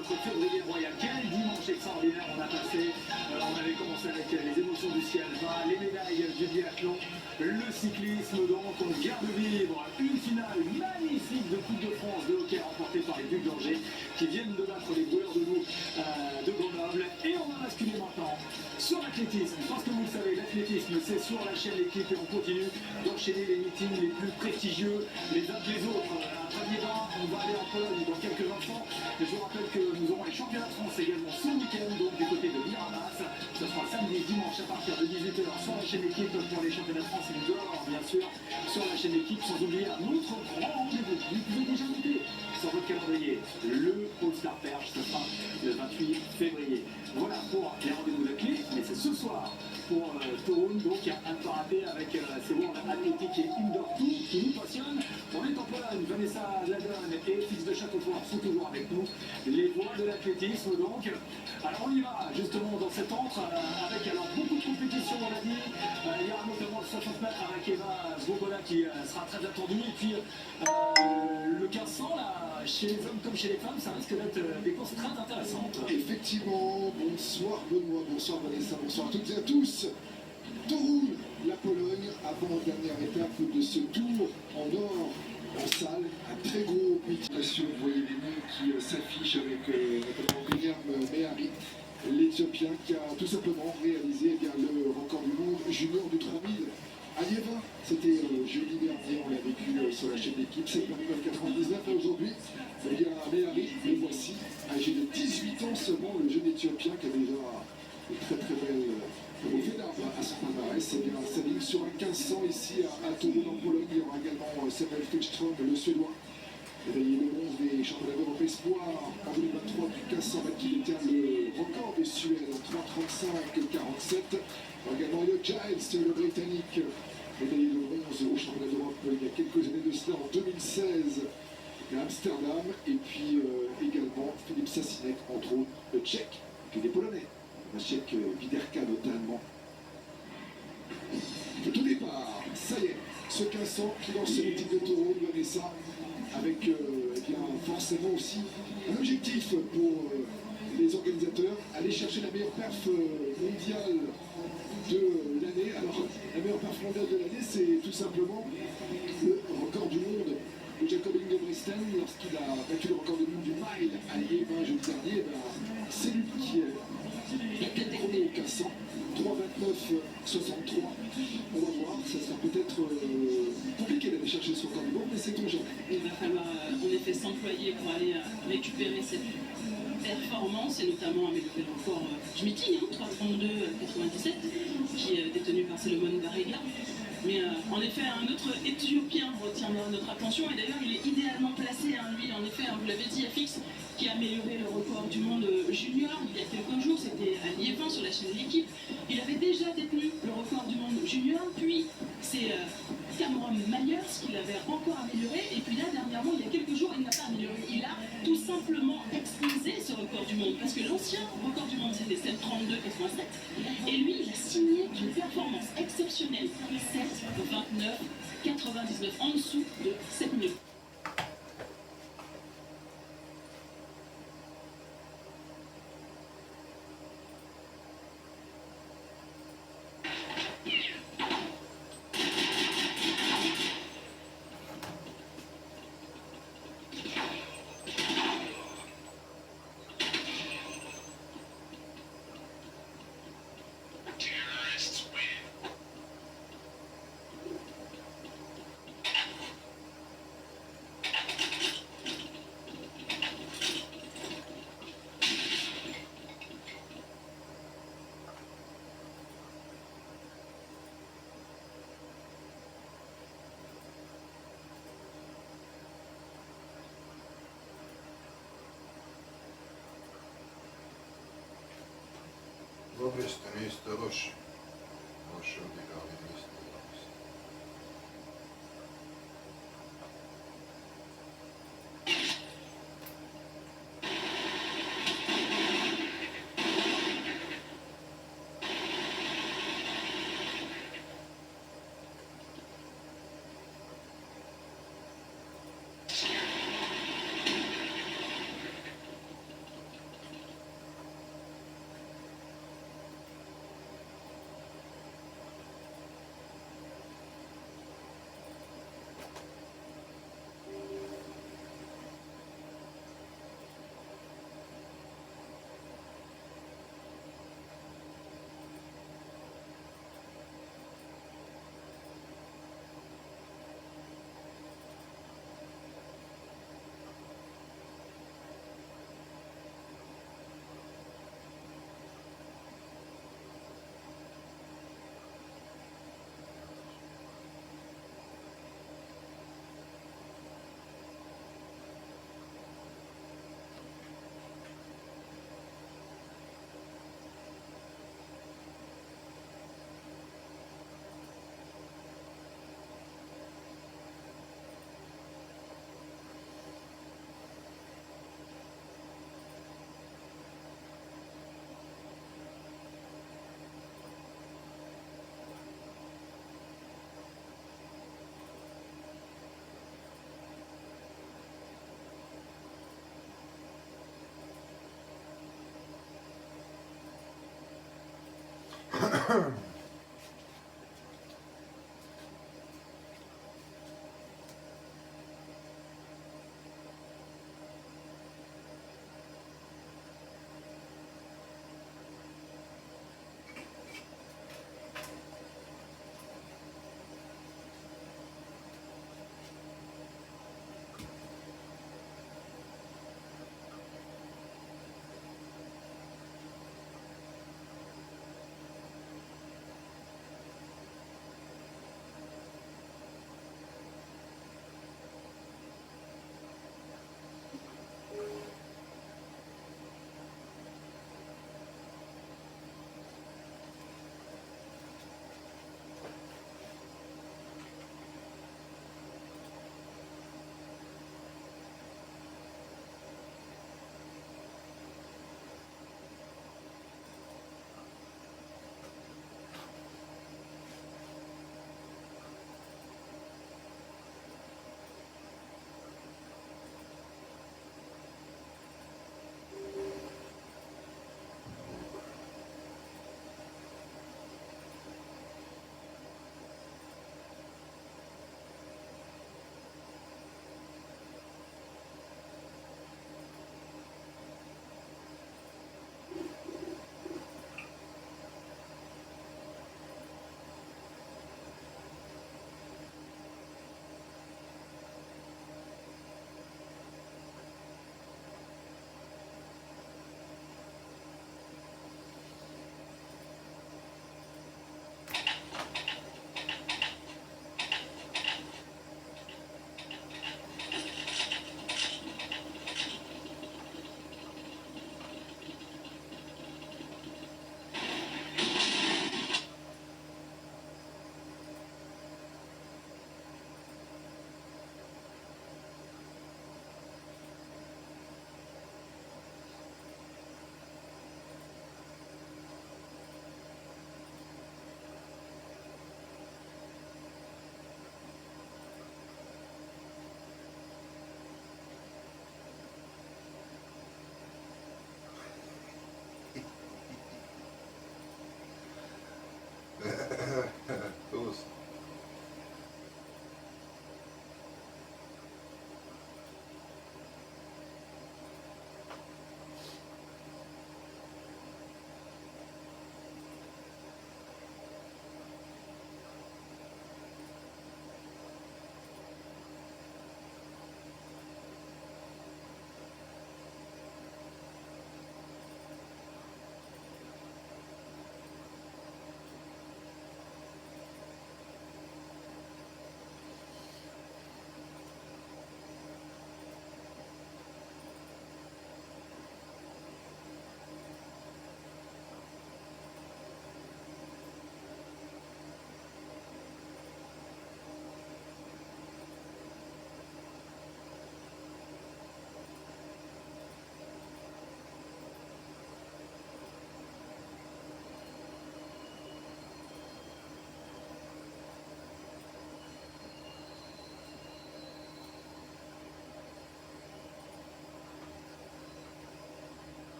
notre février royal. Quel dimanche extraordinaire on a passé. On avait commencé avec les émotions du ski alpin, les médailles du biathlon, le cyclisme. Donc on vient de vivre une finale magnifique de Coupe de France de hockey remportée par les Ducs d'Angers qui viennent de battre les brûleurs de loup de Grenoble. Et on va basculer maintenant sur l'athlétisme. Parce que vous le savez, l'athlétisme c'est sur la chaîne L'équipe et on continue d'enchaîner les meetings les plus prestigieux les uns que les autres. On va aller en Pologne dans quelques instants. Je vous rappelle que nous aurons les championnats de France également ce week-end, donc du côté de Miramas. Ce sera samedi et dimanche à partir de 18h sur la chaîne Équipe pour les championnats de France et dehors, bien sûr, sur la chaîne Équipe, sans oublier un autre grand rendez-vous. Vous pouvez déjà noter sur votre calendrier le All-Star Perche, ce sera le 28 février. Voilà pour les rendez-vous de clé, mais c'est ce soir pour Toruń, donc un parapet avec ces World Athletic et Indoor 2 qui nous passionne. On est en Pologne, Vanessa Ladon et Fils de Châteaufort sont toujours avec nous. Les voix de l'athlétisme donc. Alors on y va justement dans cet antre avec alors beaucoup de compétitions, on l'a dit. Il y aura notamment le 60 mètres avec Eva Svoboda qui sera très attendue. Et puis le 1500 là, chez les hommes comme chez les femmes, ça risque d'être des courses très intéressantes. Effectivement, bonsoir Benoît, bonsoir Vanessa, bonsoir à toutes et à tous. Toruń, la Pologne, avant-dernière étape de ce tour en or, en salle, un très gros meeting. Vous voyez les noms qui s'affichent avec notamment William Mehari, l'Éthiopien qui a tout simplement réalisé le record du monde junior du 3000 à Liévin. C'était jeudi dernier, on l'a vécu sur la chaîne d'équipe, c'est 99 et aujourd'hui, Mehari, le voici, âgé de 18 ans seulement, le jeune Éthiopien qui a déjà une très très belle effet d'arbre à son palmarès. C'est bien Sabine sur un 1500 ici à Toruń en Pologne. Il y aura également Samuel Fichtrom, le Suédois, réveillé le bronze des championnats d'Europe Espoir en 2023 du 1500 mètres qui détient le record de Suède en 3:35:47. Également le Giles, le Britannique, médaillé de bronze au championnat d'Europe il y a quelques années de cela en 2016 à Amsterdam. Et puis également Philippe Sassinek, entre autres, le Tchèque, puis des Polonais. Maciek Widerka notamment. Au tout départ, ça y est, ce 1500 qui lance ce meeting de Toruń, Vanessa, avec forcément aussi un objectif pour les organisateurs, aller chercher la meilleure perf mondiale de l'année. Alors, la meilleure perf mondiale de l'année, c'est tout simplement le record du monde de Jacob Ingebrigtsen lorsqu'il a battu le record du monde du mile à Liévin jeudi dernier. C'est lui qui est la tête premier au 1500, 3:29:63. On va voir, ça sera peut-être compliqué d'aller chercher ce record du monde, mais c'est ton genre. Il va falloir en effet s'employer pour aller récupérer cette performance et notamment améliorer le record du meeting, 3:32:97, qui est détenu par Salomon Barega. Mais en effet, un autre Éthiopien retient notre attention et d'ailleurs il est idéalement placé, lui en effet, vous l'avez dit, FX, qui a amélioré le record du monde junior il y a quelques jours, c'était à Liévin sur la chaîne L'équipe. Il avait déjà détenu le record du monde junior, puis c'est Cameron Myers qui l'avait encore amélioré, et puis là dernièrement, il y a quelques jours, il n'a pas amélioré, il a tout simplement explosé ce record du monde, parce que l'ancien record du monde c'était 7:32:87, et lui il a signé une performance exceptionnelle, 7:29:99, en dessous de 7 minutes. Robusto, miesto Roche. Roche odegrali miesto Roche.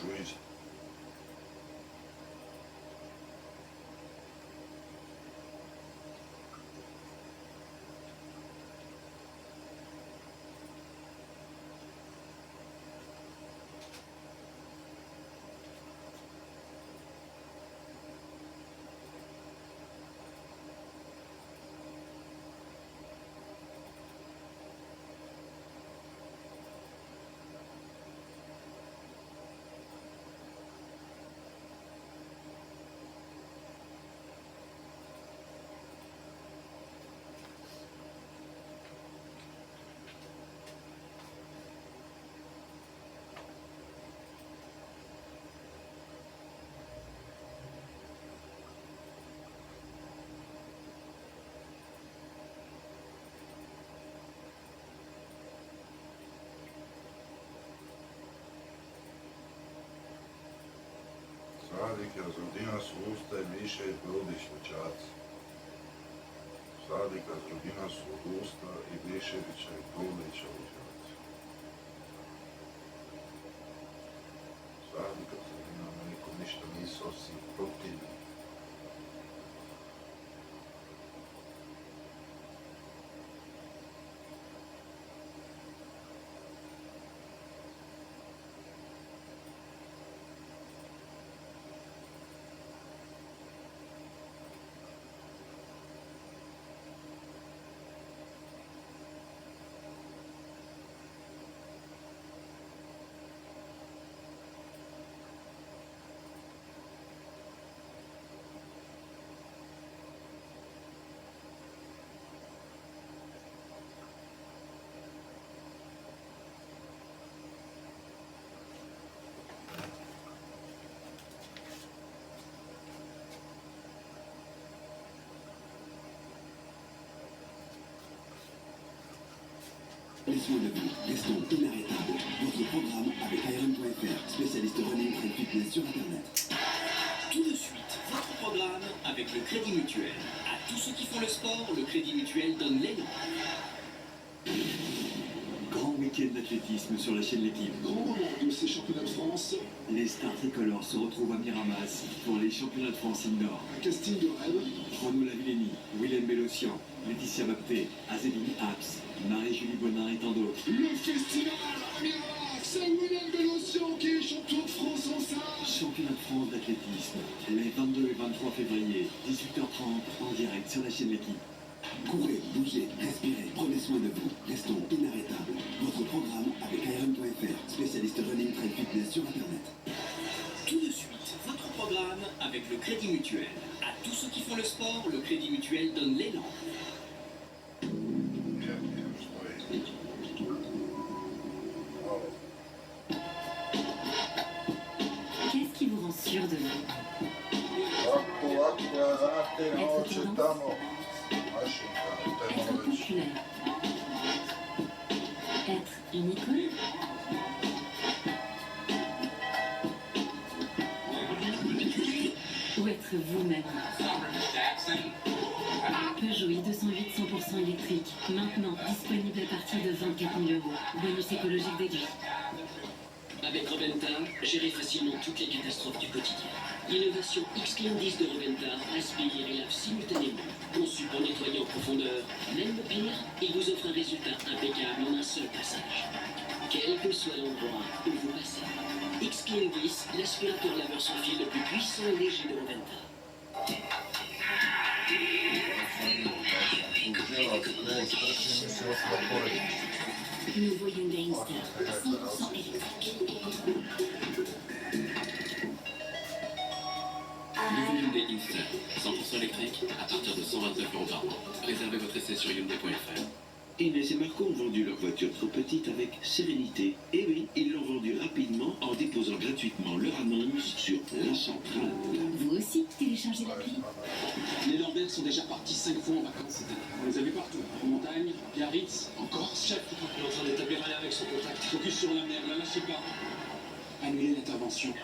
juiz. Sādike uz rodina su usta i više grudi švećaci. Sādika z rodina su usta i više biće grudi švećaci. Sādika z rodina me niko ništa nisu osim protivni. Les soins de vous, restons inarrêtables. Votre programme avec Iron.fr, spécialiste running and fitness sur Internet. Tout de suite, votre programme avec le Crédit Mutuel. À tous ceux qui font le sport, le Crédit Mutuel donne l'élan. Grand week-end d'athlétisme sur la chaîne L'équipe. Grand moment de ces championnats de France. Les stars tricolores se retrouvent à Miramas pour les championnats de France indoor. Un casting de rêve. Renaud Lavillenie, Willem Bellossian, Laetitia Bapté, Azedine Haps, Marie-Julie Bonin et tant d'autres. Le festival à Miramas, c'est Willem Bellossian qui est champion de France en salle. Championnat de France d'athlétisme, les 22 et 23 février, 18h30 en direct sur la chaîne L'équipe. Courez, bougez, respirez, prenez soin de vous. Restons inarrêtables. Votre programme avec Iron.fr, spécialiste running and fitness sur Internet. Tout de suite, votre programme avec le Crédit Mutuel. À tous ceux qui font le sport, le Crédit Mutuel donne l'élan. Bien, stoji. Bravo. Qu'est-ce qui vous rend sûr de vous? Ovako, ja znate, noće tamo. Mašinka, to je Être malo već. populaire? Être une icône? Ou être vous-même? Peugeot i208 100% électrique, maintenant disponible à partir de 24 000 €. Bonus écologique déduit. Avec Roventa, gérez facilement toutes les catastrophes du quotidien. L'innovation X-Clean 10 de Roventa aspire et lave simultanément. Conçu pour nettoyer en profondeur, même le pire, il vous offre un résultat impeccable en un seul passage. Quel que soit l'endroit où vous passez. X-Clean 10, l'aspirateur laveur sans fil le plus puissant et léger de Roventa. Nouveau Hyundai Inster, 100% électrique. Nouveau Hyundai Inster, 100% électrique, à partir de 129 € par mois. Réservez votre essai sur Hyundai.fr. Inès et Marco ont vendu leur voiture trop petite avec sérénité. Et oui, ils l'ont vendue rapidement en déposant gratuitement leur annonce sur la centrale. Vous aussi, téléchargez l'appli. Les Lambert sont déjà partis 5 fois en vacances cette année. On les a vus partout. En montagne, Biarritz, en Corse. Chef, il est en train d'établir un lien avec son contact. Focus sur la mer, la lâchez pas. Annulez l'intervention.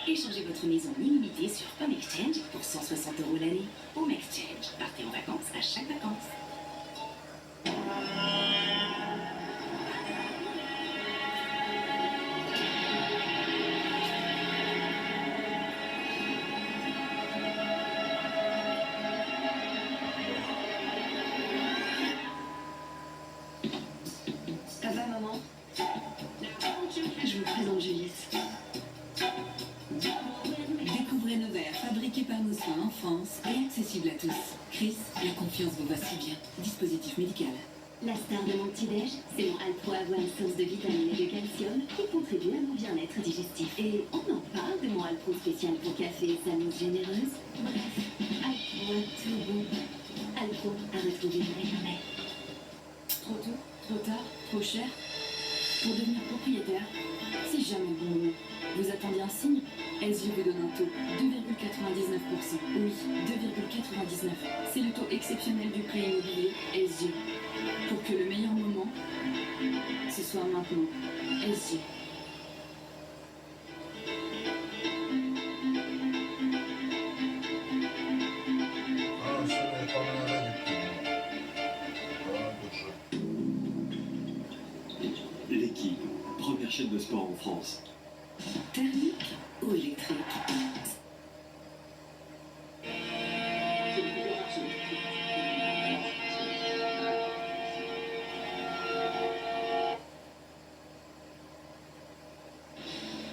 Échangez votre maison illimitée sur Home Exchange pour 160 € l'année. Home Exchange, partez en vacances à chaque vacances. va si bien. Dispositif médical. La star de mon petit-déj, c'est mon Alpro à boire source de vitamines et de calcium qui contribue à mon bien-être digestif. Et on en parle de mon Alpro spécial pour café et sa mousse généreuse. Bref, Alpro a tout bon. Alpro à retrouver jamais. Trop tôt, trop tard, trop cher. Pour devenir propriétaire, c'est jamais le bon moment. Vous attendiez un signe? SG vous donne un taux 2,99%. Oui, 2,99%. C'est le taux exceptionnel du prêt immobilier SG. Pour que le meilleur moment, ce soit maintenant. SG. Ah, c'est pas mal du tout. L'équipe, première chaîne de sport en France. Thermique ou électrique?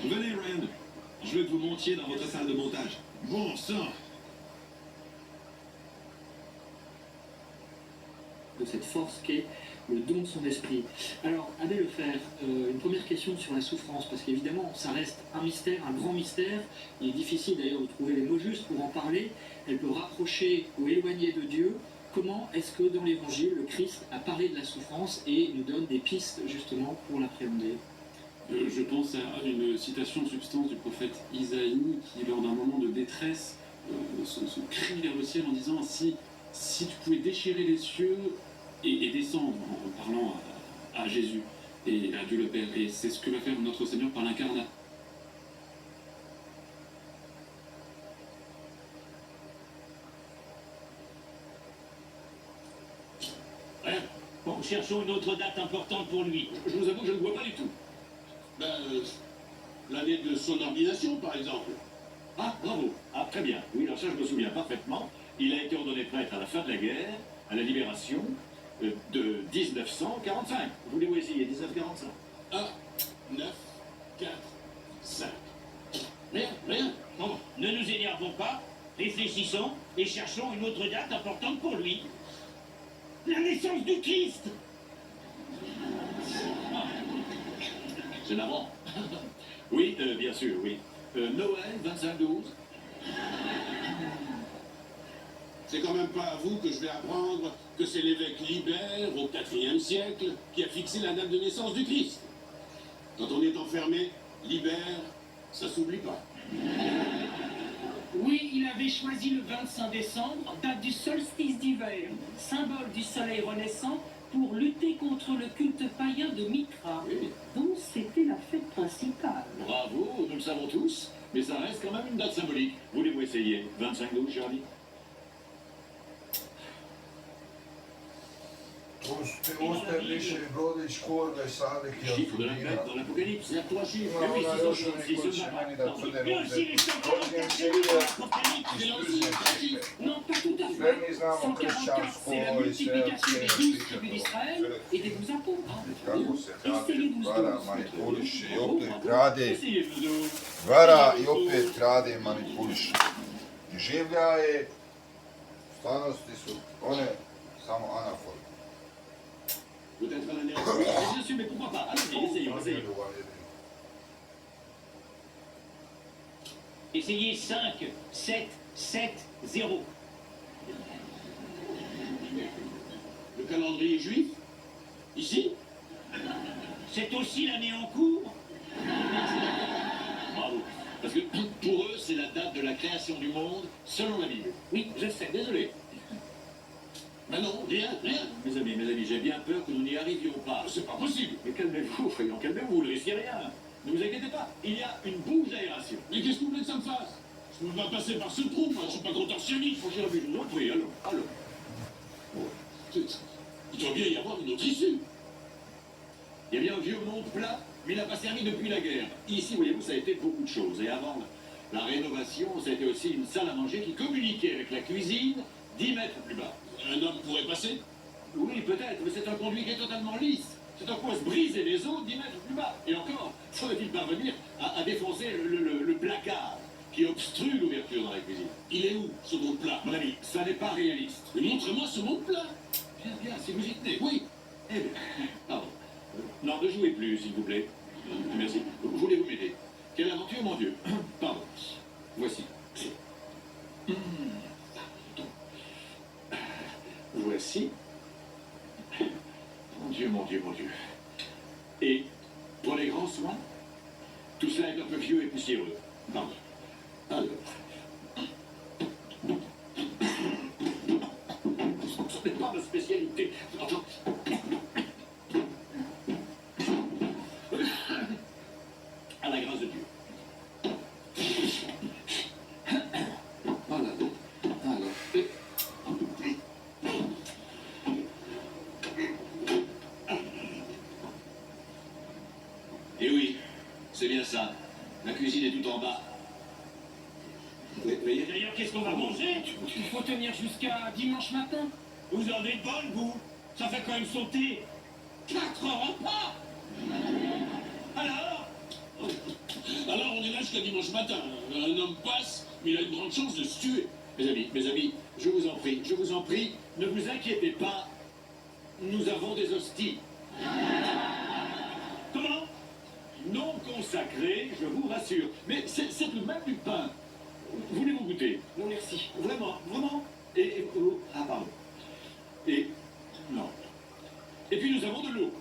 Venez, Rand. Je veux que vous montiez dans votre salle de montage. Bon sang. De cette force qu'est le don de son esprit. Alors, Abbé Lefer, une première question sur la souffrance, parce qu'évidemment, ça reste un mystère, un grand mystère. Il est difficile d'ailleurs de trouver les mots justes pour en parler. Elle peut rapprocher ou éloigner de Dieu. Comment est-ce que dans l'Évangile, le Christ a parlé de la souffrance et nous donne des pistes justement pour l'appréhender? Je pense à une citation de substance du prophète Isaïe qui, lors d'un moment de détresse, se crie vers le ciel en disant si tu pouvais déchirer les cieux et descendre en parlant à Jésus et à Dieu le Père. Et c'est ce que va faire notre Seigneur par l'incarnat. Voilà. Bon, cherchons une autre date importante pour lui. Je vous avoue que je ne vois pas du tout. L'année de son ordination, par exemple. Ah, bravo. Ah, très bien. Oui, alors ça, je me souviens parfaitement. Il a été ordonné prêtre à la fin de la guerre, à la libération de 1945. Voulez-vous essayer 1945? 1, 9, 4, 5. Rien. Bon, ne nous énervons pas, réfléchissons et cherchons une autre date importante pour lui. La naissance du Christ. C'est marrant. Oui, bien sûr, oui. Noël, 25-12. C'est quand même pas à vous que je vais apprendre que c'est l'évêque Libère, au IVe siècle, qui a fixé la date de naissance du Christ. Quand on est enfermé, Libère, ça s'oublie pas. Oui, il avait choisi le 25 décembre, date du solstice d'hiver, symbole du soleil renaissant, pour lutter contre le culte païen de Mithra, dont c'était la fête principale. Bravo, nous le savons tous, mais ça reste quand même une date symbolique. Voulez-vous essayer 25-12, Charlie? Uste više brodić korbe sade Chiffre de la fête dans l'Apocalypse, c'est-à-dire 3 chiffres. Ima Oui, ona c'est još ça, oni c'est koji će ça. meni da tvrde Mais aussi les 144 Non, pas tout à Sve fait. mi znamo 144, kršćansko c'est la i sve multiplication des 12 tribus d'Israël et des 12 apôtres. kako se Et c'est les radi, 12 vara, doses. manipuliše i opet krade, Essayez, Ludo. vara i opet krade i manipuliše. I življaje, stvarnosti su one samo anafor. Peut-être à l'année. Bien sûr, mais pourquoi pas? Allez, essayez. Essayez 5, 7, 7, 0. Le calendrier juif, ici, C'est aussi l'année en cours? Bravo. Parce que pour eux, c'est la date de la création du monde selon la Bible. Oui, je sais, désolé. Ben non, rien. Mes amis, j'ai bien peur que nous n'y arrivions pas. c'est pas possible. Mais calmez-vous, voyons, calmez-vous, vous ne risquez rien. Ne vous inquiétez pas, il y a une bouche d'aération. Mais qu'est-ce que vous voulez que ça me fasse? Je peux pas passer par ce trou, moi, je suis pas contorsionniste. Mon cher ami, je vous en prie, allons. Il doit bien y avoir une autre issue. Il y a bien un vieux monde plat, mais il n'a pas servi depuis la guerre. Ici, voyez-vous, ça a été beaucoup de choses. Et avant la rénovation, ça a été aussi une salle à manger qui communiquait avec la cuisine 10 mètres plus bas. Un homme pourrait passer? Oui, peut-être, mais c'est un conduit qui est totalement lisse. C'est un quoi se briser les os 10 mètres plus bas. Et encore, faudrait-il parvenir à défoncer le placard qui obstrue l'ouverture dans la cuisine. Il est où, ce monde plat? Mon ami, ça n'est pas réaliste. Mais montrez-moi ce monde plat. Bien, bien, si vous y tenez. Oui. Eh bien, pardon. Non, ne jouez plus, s'il vous plaît. Merci. Voulez-vous m'aider? Quelle aventure, mon Dieu? Pardon. Voici. Voici. Mon Dieu, mon Dieu, mon Dieu. Et prenez grand soin. Tout cela est un peu vieux et poussiéreux. Pardon. Alors. Ce n'est pas ma spécialité. Attends. À la grâce de Dieu. Voilà. Alors. Et oui, c'est bien ça. La cuisine est tout en bas. D'ailleurs, qu'est-ce qu'on va manger? Il faut tenir jusqu'à dimanche matin. Vous avez le bol, vous? Ça fait quand même sauter 4 repas. Alors, on est là jusqu'à dimanche matin. Un homme passe, mais il a une grande chance de se tuer. Mes amis, je vous en prie, ne vous inquiétez pas. Nous avons des hosties. comment? Non consacrés, je vous rassure. Mais c'est tout de même du pain. Voulez-vous goûter? Non, merci. Vraiment? Ah, pardon. Non. Et puis nous avons de l'eau.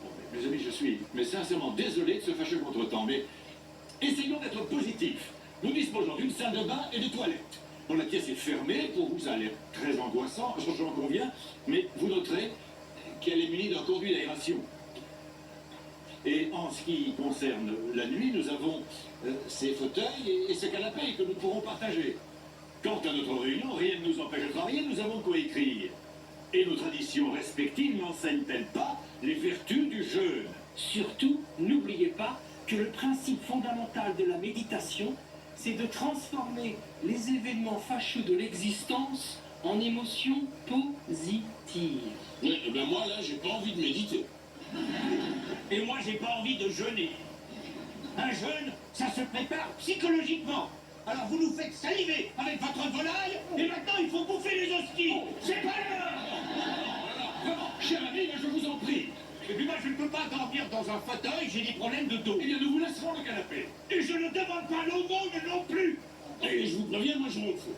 Bon, mes amis, je suis sincèrement désolé de ce fâcheux contretemps, mais essayons d'être positifs. Nous disposons d'une salle de bain et de toilettes. Bon, la pièce est fermée, pour vous ça a l'air très angoissant, j'en conviens, mais vous noterez qu'elle est munie d'un conduit d'aération. Et en ce qui concerne la nuit, nous avons ces fauteuils et ce canapé que nous pourrons partager. Quant à notre réunion, rien ne nous empêche de travailler, nous avons quoi écrire. Et nos traditions respectives n'enseignent-elles pas les vertus du jeûne? Surtout, n'oubliez pas que le principe fondamental de la méditation, c'est de transformer les événements fâcheux de l'existence en émotions positives. Oui, et ben moi, là, j'ai pas envie de méditer. Et moi, j'ai pas envie de jeûner. Un jeûne, ça se prépare psychologiquement. Alors vous nous faites saliver avec votre volaille, et maintenant il faut bouffer les hosties. C'est pas l'heure. Vraiment, cher ami, là, je vous en prie. Et puis moi, je ne peux pas dormir dans un fauteuil, j'ai des problèmes de dos. Eh bien, nous vous laisserons le canapé. Et je ne demande pas l'aumône non plus. Et je vous préviens, moi, je m'en fous.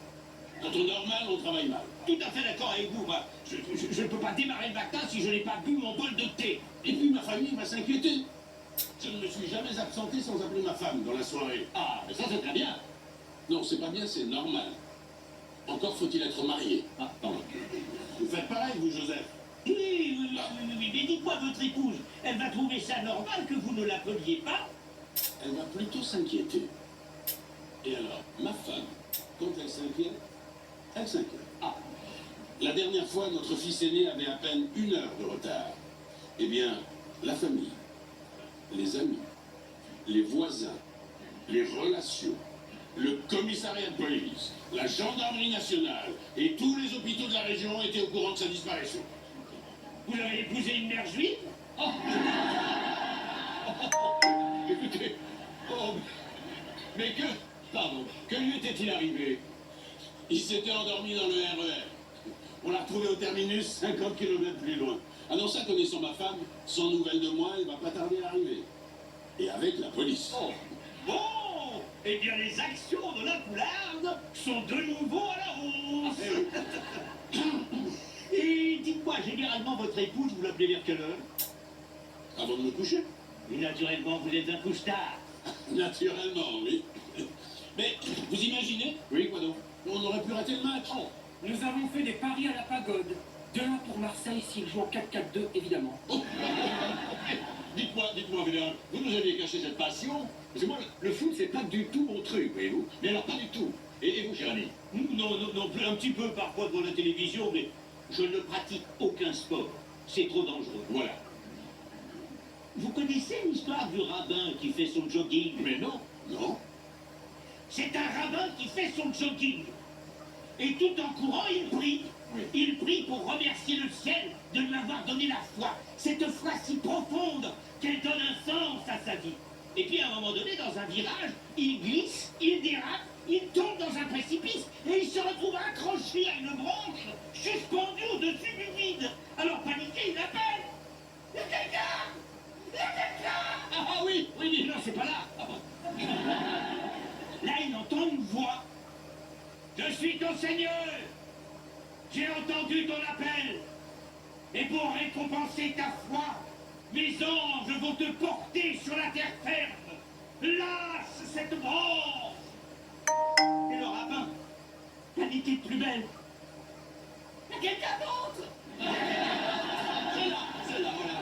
Quand on dort mal, on travaille mal. Tout à fait d'accord avec vous, moi. Je ne peux pas démarrer le matin si je n'ai pas bu mon bol de thé. Et puis, ma famille va s'inquiéter. Je ne me suis jamais absenté sans appeler ma femme dans la soirée. Ah, mais ça, c'est très bien. Non, c'est pas bien, c'est normal. Encore faut-il être marié. Ah, pardon. Vous faites pareil, vous, Joseph? Oui, mais dites-moi, votre épouse, elle va trouver ça normal que vous ne l'appeliez pas? Elle va plutôt s'inquiéter. Et alors, ma femme, quand elle s'inquiète, elle s'inquiète. Ah. La dernière fois, notre fils aîné avait à peine 1 heure de retard. Eh bien, la famille, les amis, les voisins, les relations, le commissariat de police, la gendarmerie nationale et tous les hôpitaux de la région étaient au courant de sa disparition. Vous avez épousé une mère juive? Oh. Écoutez, mais que lui était-il arrivé? Il s'était endormi dans le RER. On l'a retrouvé au terminus 50 km plus loin. Ah non, ça, connaissant ma femme, sans nouvelles de moi, elle va pas tarder à arriver. Et avec la police. Oh. Bon, eh bien les actions de la Poularde sont de nouveau à la hausse. Et dites-moi, généralement votre épouse, vous l'appelez vers quelle heure? Avant de me coucher. Et naturellement, vous êtes un couche-tard. Naturellement, oui. Mais vous imaginez? Oui, quoi donc? On aurait pu rater le match. Oh, nous avons fait des paris à la pagode. 2-1 pour Marseille s'ils jouent en 4-4-2, évidemment. Oh. Dites-moi, Vénéral, vous nous aviez caché cette passion? Parce que moi, le foot, c'est pas du tout mon truc, voyez-vous. Mais alors, pas du tout. Et vous, cher ami? Non, plus un petit peu parfois devant la télévision, mais je ne pratique aucun sport. C'est trop dangereux. Voilà. Vous connaissez l'histoire du rabbin qui fait son jogging? Mais non. C'est un rabbin qui fait son jogging. Et tout en courant, il prie. Oui. Il prie pour remercier le ciel de lui avoir donné la foi. Cette foi si profonde qu'elle donne un sens à sa vie. Et puis à un moment donné, dans un virage, il glisse, il dérape, il tombe dans un précipice et il se retrouve accroché à une branche, suspendu au-dessus du vide. Alors paniqué, il appelle. Il y a quelqu'un! Il y a quelqu'un! Ah oui, oui, non, c'est pas là. Là, il entend une voix. Je suis ton Seigneur. J'ai entendu ton appel. Et pour récompenser ta foi, mes anges vont te porter sur la terre ferme. Lâche cette branche. Et le rabbin, paniqué de plus belle. Il y a quelqu'un d'autre. C'est là, voilà.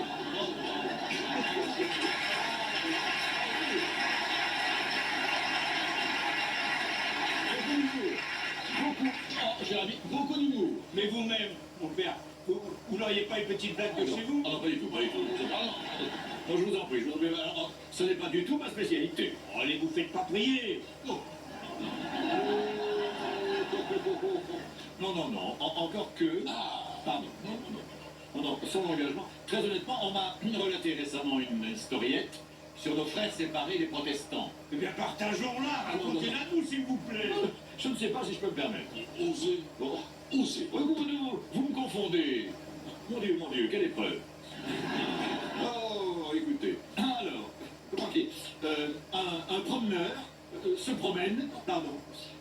Beaucoup d'humour. Mais vous-même, mon père, vous n'auriez pas une petite blague de chez vous? Ah non, pas du tout. Non, je vous en prie, alors, ce n'est pas du tout ma spécialité. Oh, allez, vous faites pas prier. Oh. Non, encore que... Pardon. Non, sans engagement. Très honnêtement, on m'a relaté récemment une historiette sur nos frères séparés les protestants. Eh bien, partageons-la, racontez-la nous, s'il vous plaît. Je ne sais pas si je peux me permettre. Osez. Bon, osez. Vous me confondez. Mon Dieu, quelle épreuve. Oh, écoutez. Alors, comment dire, un promeneur se promène,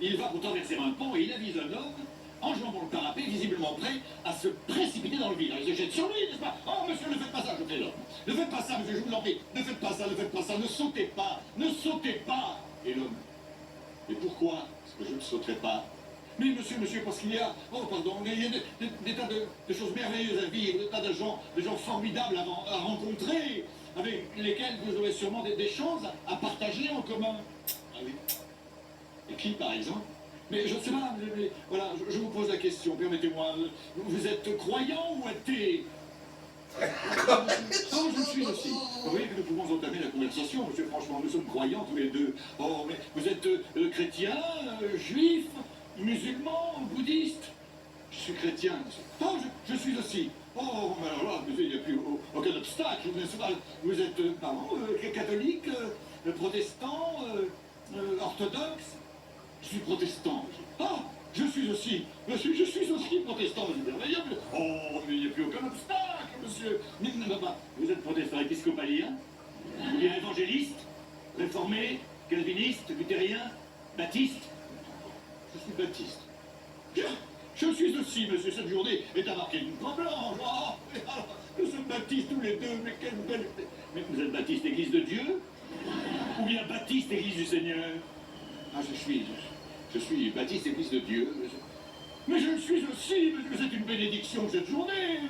il va pour traverser un pont et il avise un homme, enjambant le parapet, visiblement prêt à se précipiter dans le vide. Il se jette sur lui, n'est-ce pas? Oh, monsieur, ne faites pas ça, je fais l'homme. Ne faites pas ça, monsieur, je vous l'en prie. Ne faites pas ça, ne sautez pas. Et l'homme, mais pourquoi est-ce que je ne sauterai pas? Mais monsieur, parce qu'il y a, il y a des tas de choses merveilleuses à vivre, des tas de gens formidables à rencontrer, avec lesquels vous aurez sûrement des choses à partager en commun. Ah oui. Et qui, par exemple? Mais je ne sais pas, mais voilà, je vous pose la question, permettez-moi, vous êtes croyant ou athée? Oh, je suis aussi. Vous voyez que nous pouvons entamer la conversation, monsieur, franchement, nous sommes croyants tous les deux. Oh, mais vous êtes chrétien, juif, musulman, bouddhiste? Je suis chrétien, monsieur. Oh, je suis aussi. Oh, mais alors là, monsieur, il n'y a plus aucun obstacle. Vous êtes, catholique, protestant, orthodoxe? Je suis protestant. Ah, je suis aussi protestant, c'est merveilleux. Oh, mais il n'y a plus aucun obstacle, monsieur. Mais vous êtes protestant épiscopalien, ou bien évangéliste, réformé, calviniste, luthérien, baptiste? Je suis baptiste. Je suis aussi, monsieur, cette journée est à marquer d'une croix blanche. Oh, nous sommes baptistes tous les deux, mais quelle belle... Mais vous êtes baptiste Église de Dieu? Ou bien baptiste Église du Seigneur? Ah, je suis baptiste Église de Dieu. Mais je le suis aussi, mais c'est une bénédiction cette journée.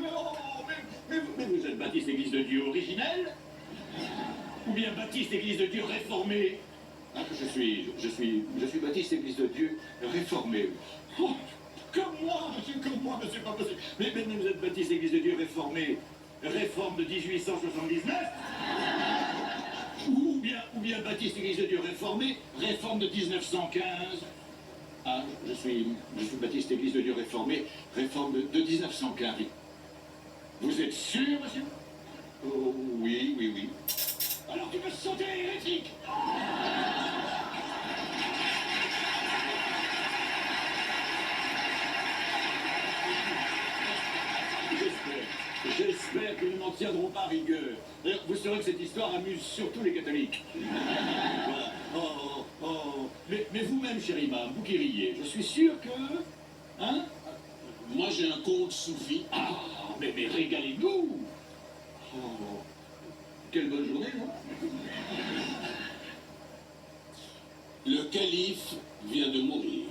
Mais vous êtes baptiste Église de Dieu originelle? Ou bien baptiste Église de Dieu réformée? Ah, je suis baptiste Église de Dieu réformée. Oh, comme moi, mais c'est pas possible. Mais vous êtes baptiste Église de Dieu réformée. Réforme de 1879? Ou bien baptiste Église de Dieu réformée, réforme de 1915. Ah, je suis baptiste Église de Dieu réformée, réforme de 1915. Vous êtes sûr, monsieur? Oh, oui. Alors tu peux sauter, hérétique! J'espère que nous n'en tiendrons pas rigueur. D'ailleurs, vous saurez que cette histoire amuse surtout les catholiques. Voilà. Mais vous-même, cher imam, vous qui riez, je suis sûr que... Hein? Moi, j'ai un conte soufi. Ah, mais régalez-nous! Oh, quelle bonne journée, non? Le calife vient de mourir.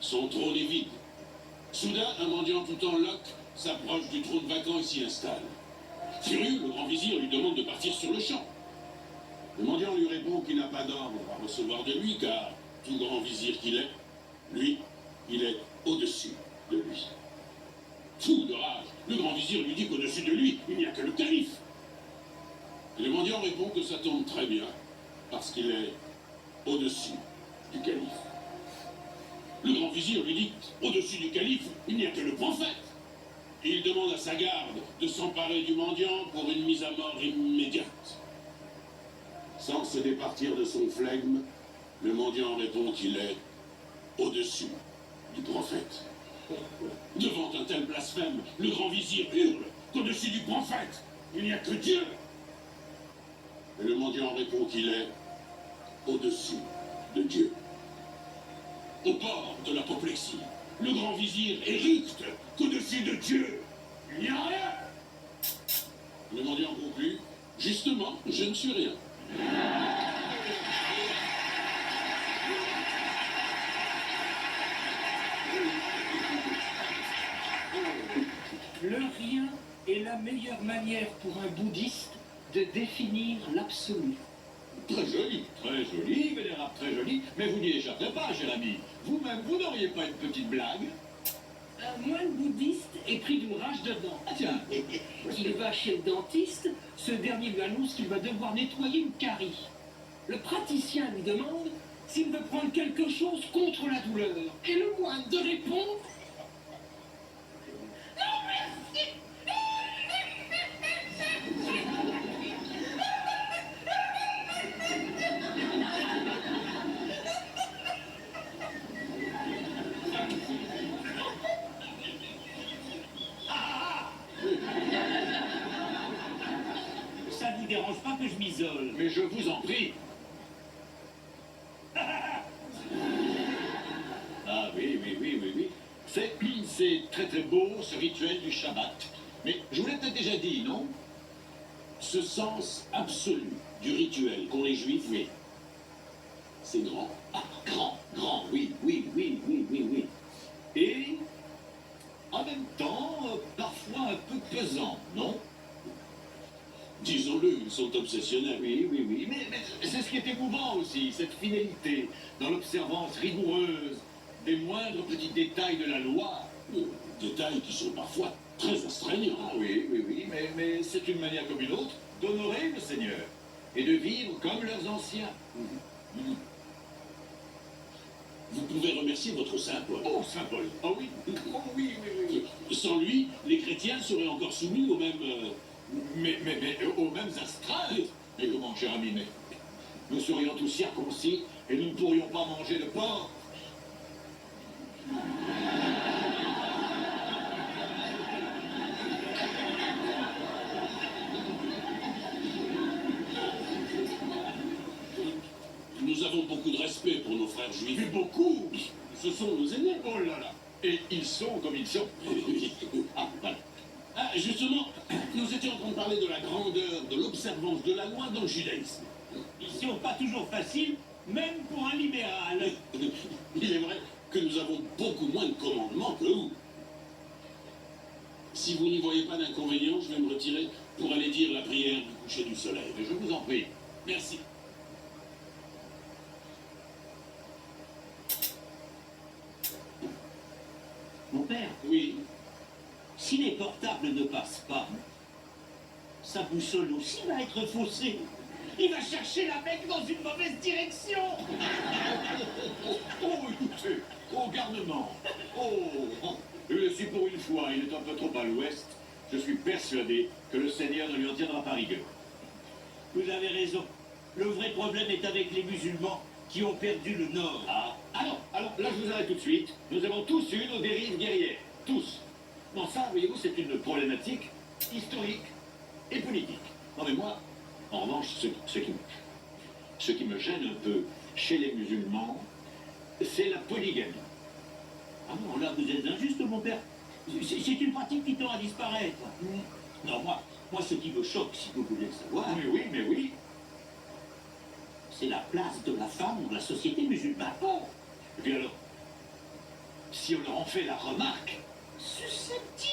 Son trône est vide. Soudain, un mendiant tout en loques s'approche du trône vacant et s'y installe. Furieux, le grand vizir lui demande de partir sur le champ. Le mendiant lui répond qu'il n'a pas d'ordre à recevoir de lui, car, tout grand vizir qu'il est, lui, il est au-dessus de lui. Fou de rage, le grand vizir lui dit qu'au-dessus de lui, il n'y a que le calife. Et le mendiant répond que ça tombe très bien, parce qu'il est au-dessus du calife. Le grand vizir lui dit qu'au-dessus du calife, il n'y a que le prophète. Et il demande à sa garde de s'emparer du mendiant pour une mise à mort immédiate. Sans se départir de son flegme, le mendiant répond qu'il est au-dessus du prophète. Devant un tel blasphème, le grand vizir hurle qu'au-dessus du prophète, il n'y a que Dieu. Et le mendiant répond qu'il est au-dessus de Dieu. Au bord de l'apoplexie, le grand vizir éructe qu'au-dessus de Dieu, il n'y a rien. Le mendiant conclut, justement, je ne suis rien. Le rien est la meilleure manière pour un bouddhiste de définir l'absolu. Très joli, vénérable, très joli, mais vous n'y échapperez pas, cher ami. Vous-même, vous n'auriez pas une petite blague? Un moine bouddhiste est pris d'une rage de dents. Ah tiens. Il va chez le dentiste, ce dernier lui annonce qu'il va devoir nettoyer une carie. Le praticien lui demande s'il veut prendre quelque chose contre la douleur. Et le moine de répondre: non merci. Ça ne vous dérange pas que je m'isole? Mais je vous en prie. Ah oui. C'est très beau, ce rituel du Shabbat. Mais je vous l'ai peut-être déjà dit, non? Ce sens absolu du rituel qu'ont les Juifs, oui. C'est grand. Ah, grand, oui. Et, en même temps, parfois un peu pesant, non? Disons-le, ils sont obsessionnels. Oui, mais c'est ce qui est émouvant aussi, cette fidélité dans l'observance rigoureuse des moindres petits détails de la loi. Détails qui sont parfois très astreignants. Ah oui, mais c'est une manière comme une autre d'honorer le Seigneur et de vivre comme leurs anciens. Vous pouvez remercier votre Saint Paul. Oh, Saint Paul. Oh oui. Sans lui, les chrétiens seraient encore soumis aux mêmes... Mais aux mêmes astreintes. Mais comment, cher ami, mais nous serions tous circoncis et nous ne pourrions pas manger de porc. Nous avons beaucoup de respect pour nos frères juifs. Mais beaucoup. Ce sont nos aînés. Oh là là. Et ils sont comme ils sont. Ah, voilà. Ah, justement, nous étions en train de parler de la grandeur de l'observance de la loi dans le judaïsme. Ils sont pas toujours faciles, même pour un libéral. Il est vrai que nous avons beaucoup moins de commandements que vous. Si vous n'y voyez pas d'inconvénient, je vais me retirer pour aller dire la prière du coucher du soleil. Je vous en prie. Merci. Mon père, Oui. si les portables ne passent pas, sa boussole aussi va être faussée. Il va chercher la mec dans une mauvaise direction. Oh, écoutez, au garnement. Et si pour une fois il est un peu trop à l'ouest, je suis persuadé que le Seigneur ne lui en tiendra pas rigueur. Vous avez raison. Le vrai problème est avec les musulmans qui ont perdu le nord. Alors, là je vous arrête tout de suite. Nous avons tous eu nos dérives guerrières. Tous. Mais ça, voyez-vous, c'est une problématique historique et politique. Non mais moi, en revanche, ce qui me gêne un peu chez les musulmans, c'est la polygamie. Ah non, là vous êtes injuste, mon père. C'est une pratique qui tend à disparaître. Non, moi, ce qui me choque, si vous voulez le savoir, Mais oui. c'est la place de la femme dans la société musulmane. Et puis alors, si on leur en fait la remarque, Susceptible.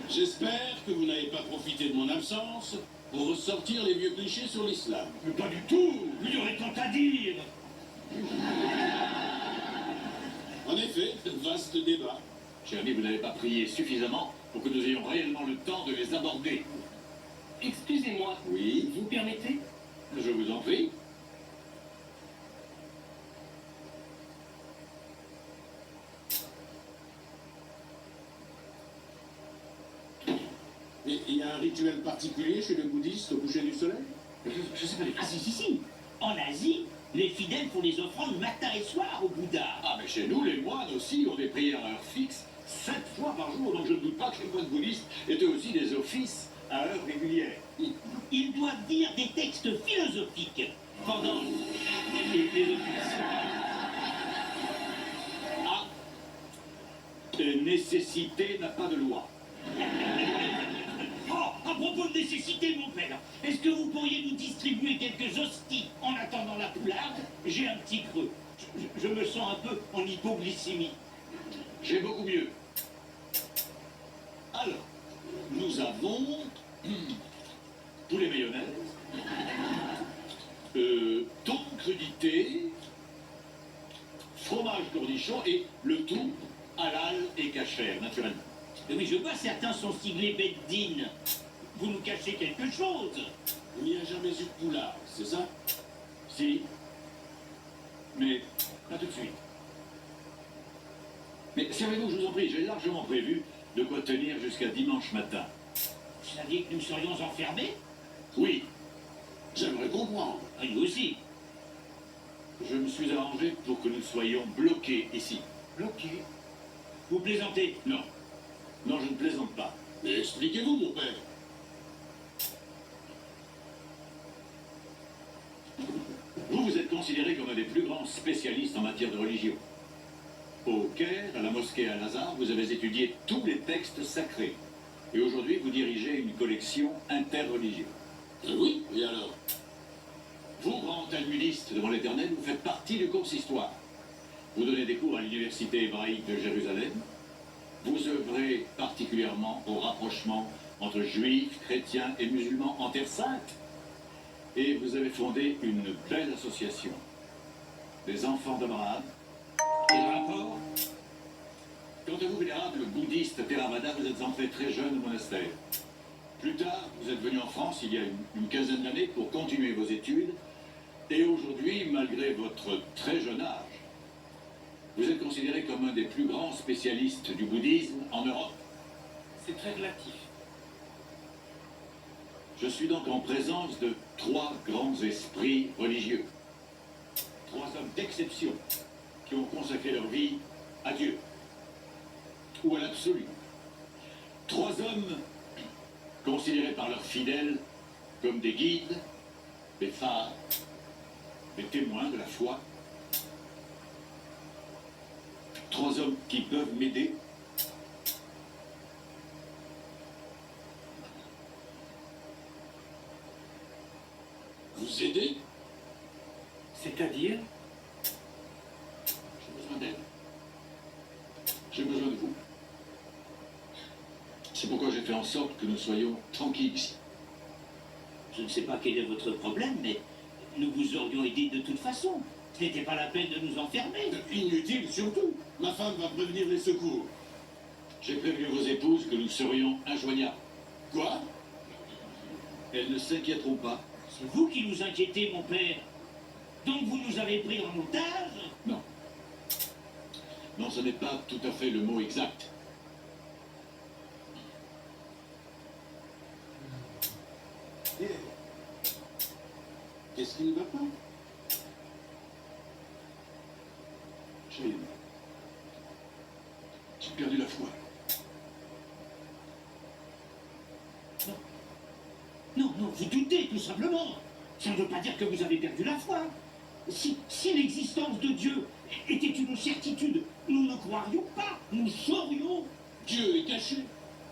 J'espère que vous n'avez pas profité de mon absence pour ressortir les vieux clichés sur l'islam. mais pas du tout. Il y aurait tant à dire. En effet, vaste débat. Cher ami, vous n'avez pas prié suffisamment pour que nous ayons réellement le temps de les aborder. Excusez-moi, Oui, vous permettez? je vous en prie. Mais Il y a un rituel particulier chez les bouddhistes au coucher du soleil? Je sais pas les Ah si. En Asie, les fidèles font des offrandes matin et soir au Bouddha. Ah, mais chez nous, les moines aussi ont des prières à heure fixe, 7 fois par jour, donc je ne doute pas que les moines bouddhistes étaient aussi des offices à heure régulière. Ils doivent dire des textes philosophiques pendant les offices. Ah, nécessité n'a pas de loi. Oh, à propos de nécessité, mon père, est-ce que vous pourriez nous distribuer quelques hosties en attendant la poularde? J'ai un petit creux. Je me sens un peu en hypoglycémie. J'ai beaucoup mieux. Alors, nous avons poulet mayonnaise, thon crudité, fromage cornichon et le tout halal et cachère, naturellement. Oui, je vois, certains sont siglés Beddin. Vous nous cachez quelque chose. Il n'y a jamais eu de poulard, c'est ça? Si, mais pas tout de suite. Mais servez-vous, je vous en prie, j'ai largement prévu de quoi tenir jusqu'à dimanche matin. Vous saviez que nous serions enfermés? Oui, J'aimerais comprendre. Ah, nous aussi. je me suis arrangé pour que nous soyons bloqués ici. Bloqués? Vous plaisantez? Non, non, je ne plaisante pas. Mais expliquez-vous, mon père. Vous êtes considéré comme un des plus grands spécialistes en matière de religion. Au Caire, à la mosquée Al-Azhar, vous avez étudié tous les textes sacrés. Et aujourd'hui, vous dirigez une collection interreligieuse. Oui, et alors? Vous, grand talmudiste devant l'Éternel, vous faites partie du consistoire. Vous donnez des cours à l'université hébraïque de Jérusalem. Vous œuvrez particulièrement au rapprochement entre juifs, chrétiens et musulmans en Terre Sainte. Et vous avez fondé une belle association, les Enfants d'Abraham. Et le rapport? Quant à vous, vénérable bouddhiste Theravada, vous êtes entré très jeune au monastère. Plus tard, vous êtes venu en France il y a une quinzaine d'années pour continuer vos études. Et aujourd'hui, malgré votre très jeune âge, vous êtes considéré comme un des plus grands spécialistes du bouddhisme en Europe. C'est très relatif. Je suis donc en présence de 3 grands esprits religieux. 3 hommes d'exception qui ont consacré leur vie à Dieu ou à l'absolu. 3 hommes considérés par leurs fidèles comme des guides, des phares, des témoins de la foi. 3 hommes qui peuvent m'aider. Vous aider? C'est-à-dire? J'ai besoin d'aide. J'ai besoin de vous. C'est pourquoi j'ai fait en sorte que nous soyons tranquilles ici. Je ne sais pas quel est votre problème, mais nous vous aurions aidé de toute façon. Ce n'était pas la peine de nous enfermer. Inutile surtout. Ma femme va prévenir les secours. J'ai prévenu vos épouses que nous serions injoignables. Quoi? Elles ne s'inquiéteront pas. C'est vous qui nous inquiétez, mon père. Donc vous nous avez pris en otage? Non. Non, ce n'est pas tout à fait le mot exact. Qu'est-ce qui ne va pas? J'ai perdu la foi. Non, vous doutez, tout simplement. Ça ne veut pas dire que vous avez perdu la foi. Si l'existence de Dieu était une certitude, nous ne croirions pas, nous saurions. Dieu est caché.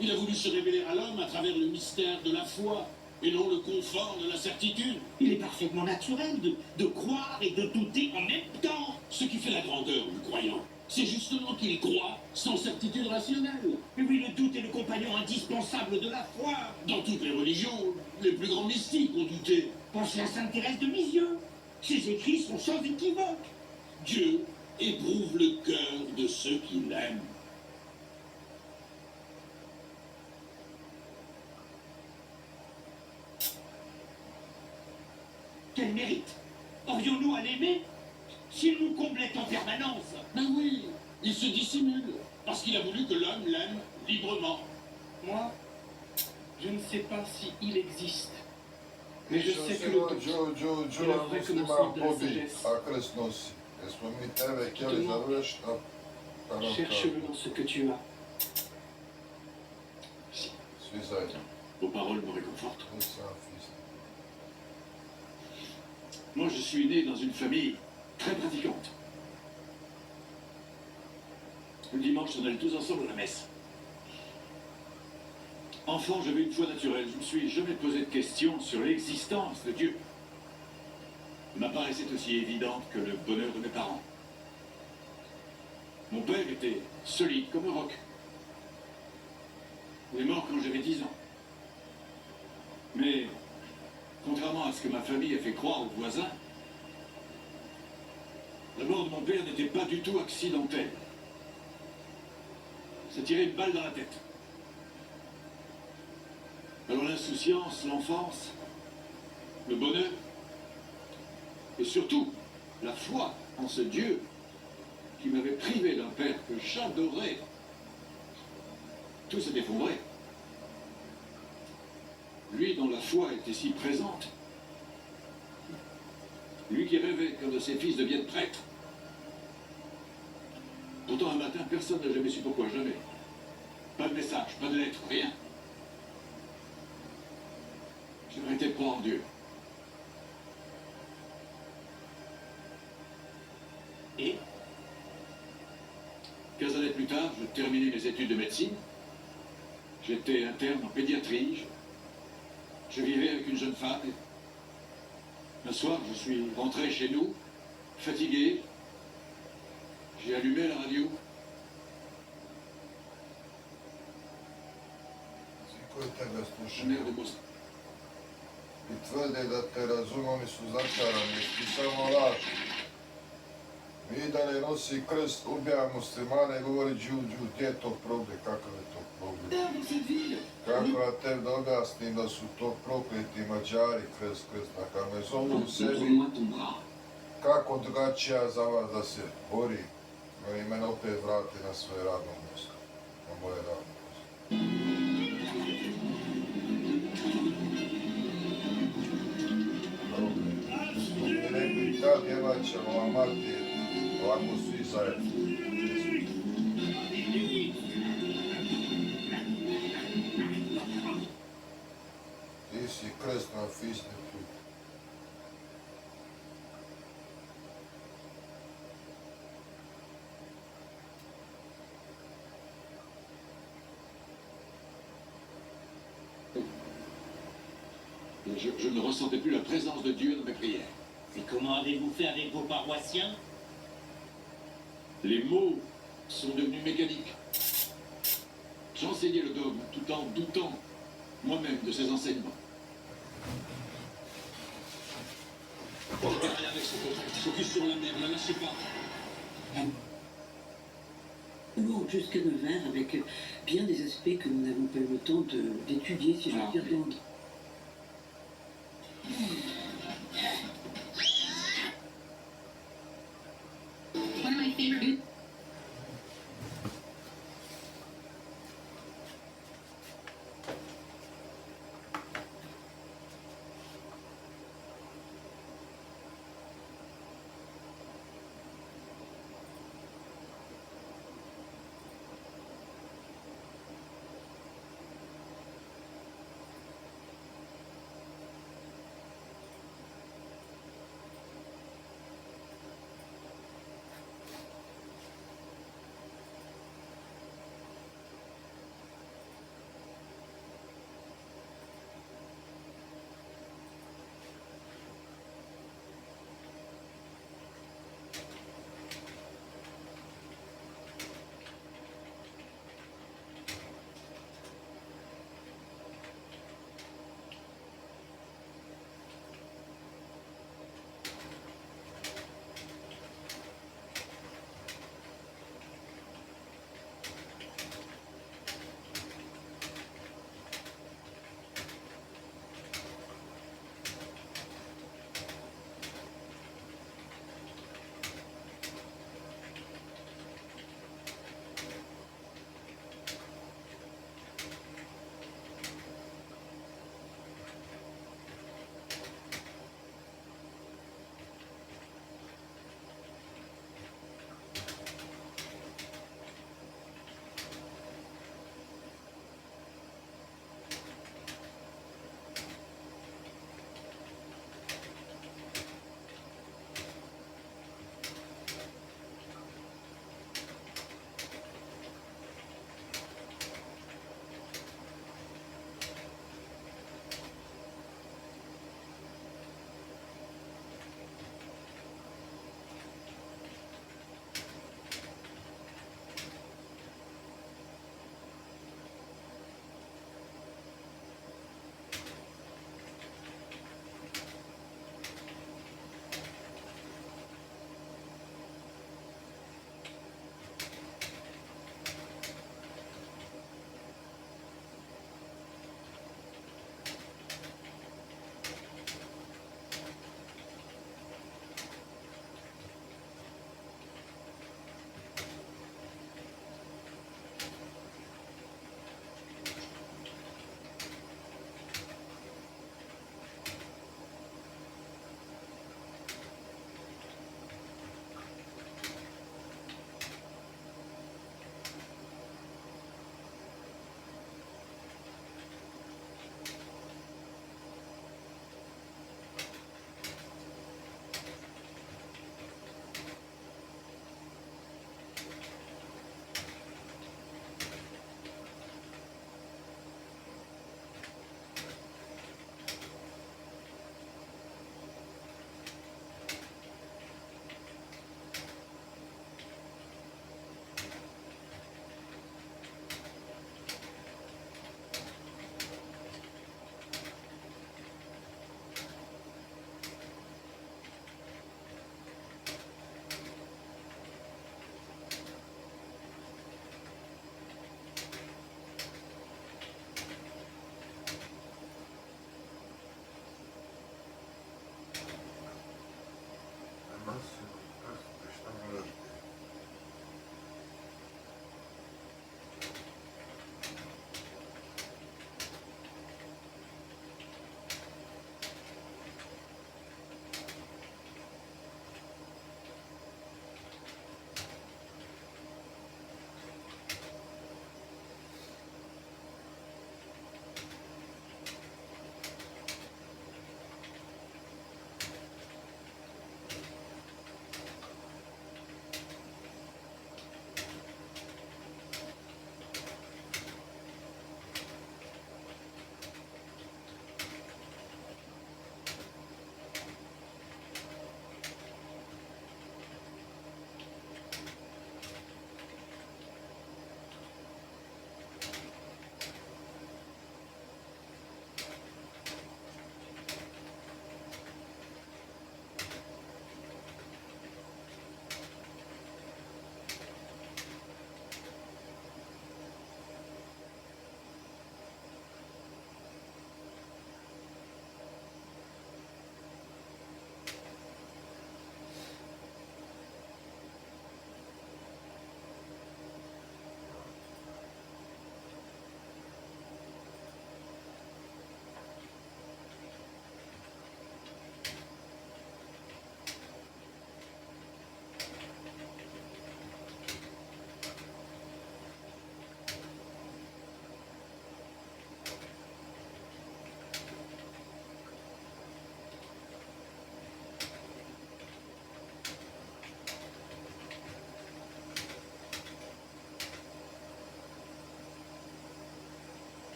Il a voulu se révéler à l'homme à travers le mystère de la foi, et non le confort de la certitude. Il est parfaitement naturel de croire et de douter en même temps. Ce qui fait la grandeur du croyant, c'est justement qu'il croit sans certitude rationnelle. Mais oui, le doute est le compagnon indispensable de la foi. Dans toutes les religions, les plus grands mystiques ont douté. Pensez à Sainte Thérèse de Lisieux. Ses écrits sont sans équivoque. Dieu éprouve le cœur de ceux qui l'aiment. Quel mérite! Aurions-nous à l'aimer s'il nous complète en permanence? Ben oui, il se dissimule, parce qu'il a voulu que l'homme l'aime librement. Moi, Je ne sais pas si il existe, mais je Išao sais si que le rođu, doute est le vrai muslima commencement de la Bobi, sagesse. a krst nosi. Jesmo mi tebe htjeli završiti, a nam Cherche-le dans ce que tu as. svi zajedno. Vos paroles me réconfortent. To sam fist. Moi, je suis né dans une famille très pratiquante. Le dimanche, on allait tous ensemble à la messe. Enfant, j'avais une foi naturelle. Je ne me suis jamais posé de questions sur l'existence de Dieu. Elle m'apparaissait aussi évidente que le bonheur de mes parents. Mon père était solide comme un roc. Il est mort quand j'avais 10 ans. Mais, contrairement à ce que ma famille a fait croire aux voisins, la mort de mon père n'était pas du tout accidentelle. Ça tirait une balle dans la tête. Alors l'insouciance, l'enfance, le bonheur, et surtout la foi en ce Dieu qui m'avait privé d'un père que j'adorais, tout s'est effondré. Lui dont la foi était si présente, lui qui rêvait qu'un de ses fils devienne prêtre. Pourtant un matin, personne n'a jamais su pourquoi, jamais. Pas de message, pas de lettre, rien. J'ai arrêté de croire en Dieu. Et 15 années plus tard, je terminais mes études de médecine. J'étais interne en pédiatrie. Je vivais avec une jeune femme. Et un soir, je suis rentré chez nous, fatigué. J'ai allumé la radio. Svi koji tebe Je slušaju n'ai de mots. i tvrde da te razume, oni su začarani, ti samo lažu. Mi da ne nosi krst, ubija muslimane i govori džu, gdje je to problem, kakav je to problem? Kako ja tebi da objasnim da su to prokleti Mađari, krst, kad me zovu u sebi, kako drugačija za vas da se bori, i mene opet vrati na svoje radno mjesto, na moje radno mjesto. Mi rekli tad jebat ćemo vam mati, ovako svi zajedno. Ti si krst na fisniku. Je ne ressentais plus la présence de Dieu dans mes prières. Et comment avez-vous fait avec vos paroissiens? Les mots sont devenus mécaniques. J'enseignais le dogme tout en doutant moi-même de ses enseignements. Allez avec son contact, focus sur la mer, ne la lâchez pas. Bon, jusqu'à 9h, avec bien des aspects que nous n'avons pas eu le temps d'étudier, si je puis dire, d'ordre. One of my favorite.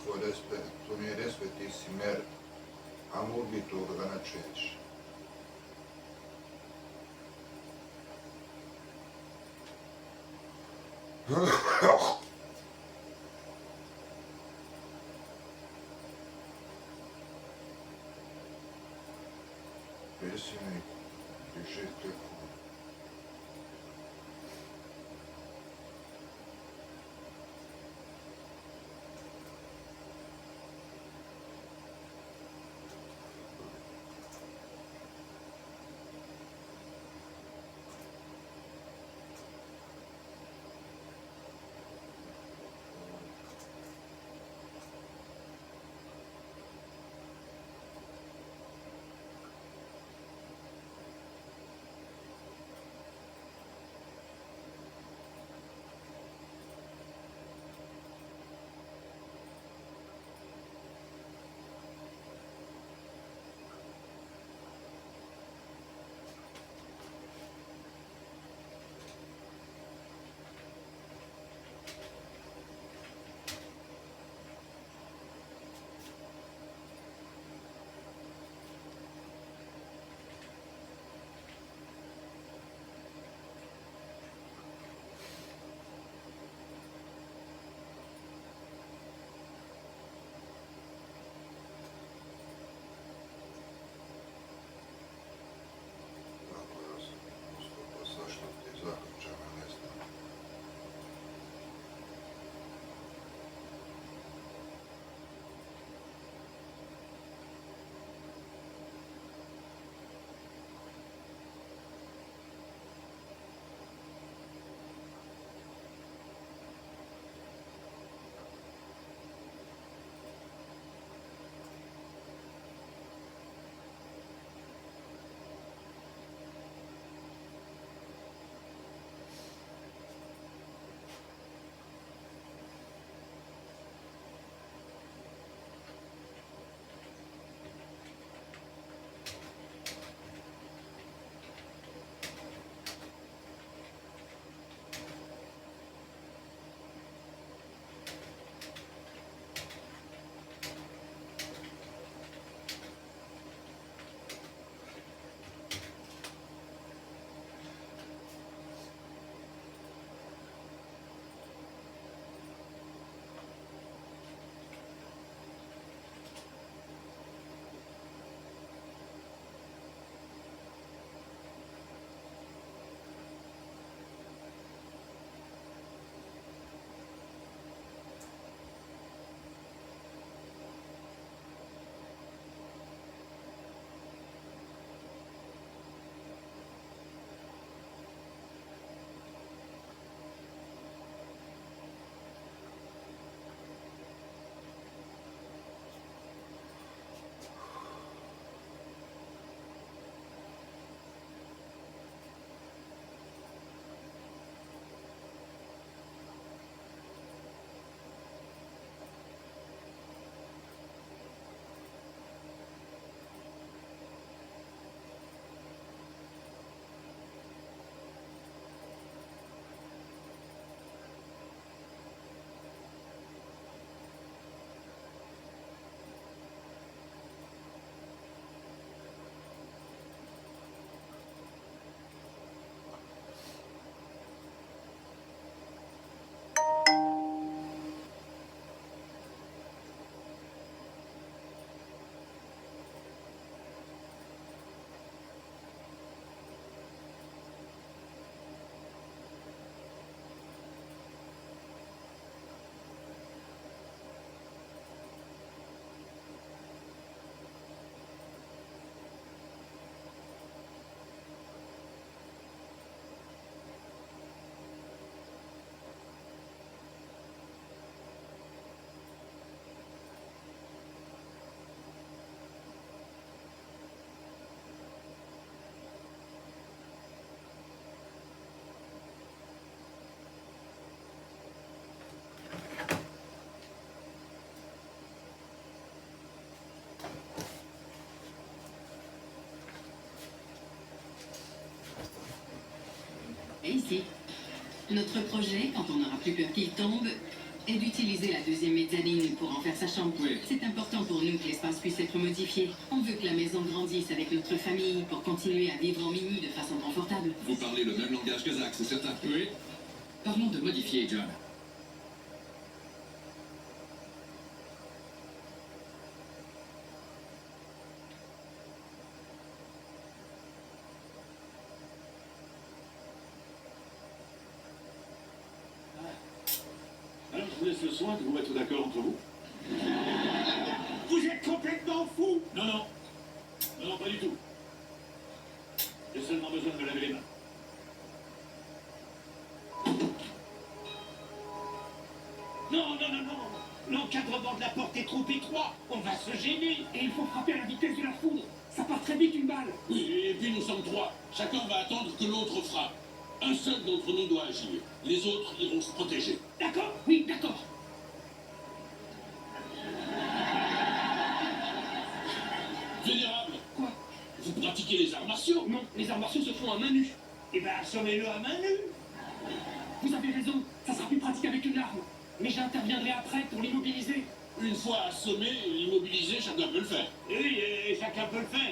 tvoj respekt, ti si mer, am urbitul organizacijeći. Predsjednik, držite Et ici, notre projet, quand on n'aura plus peur qu'il tombe, est d'utiliser la deuxième mezzanine pour en faire sa chambre. C'est important pour nous que l'espace puisse être modifié. On veut que la maison grandisse avec notre famille pour continuer à vivre en mini de façon confortable. Vous parlez le même langage que Zach, c'est certain? Oui. Parlons de modifier, John. Alors, je vous laisse le soin de vous mettre d'accord entre vous. Vous êtes complètement fou! Non, non. Non, non, pas du tout. J'ai seulement besoin de me laver les mains. Non, non, non, non! L'encadrement de la porte est trop étroit! On va se gêner! Et il faut frapper à la vitesse de la foudre. Ça part très vite une balle. Oui, et puis nous sommes trois. Chacun va attendre que l'autre frappe. Un seul d'entre nous doit agir. Les autres iront se protéger. D'accord? Oui, d'accord. Vénérable, Quoi? vous pratiquez les arts martiaux? Non, les arts martiaux se font à main nue. Eh ben, assommez-le à main nue! Vous avez raison, ça sera plus pratique avec une arme. Mais j'interviendrai après pour l'immobiliser. Une fois assommé et immobilisé, chacun peut le faire. Et oui, et chacun peut le faire.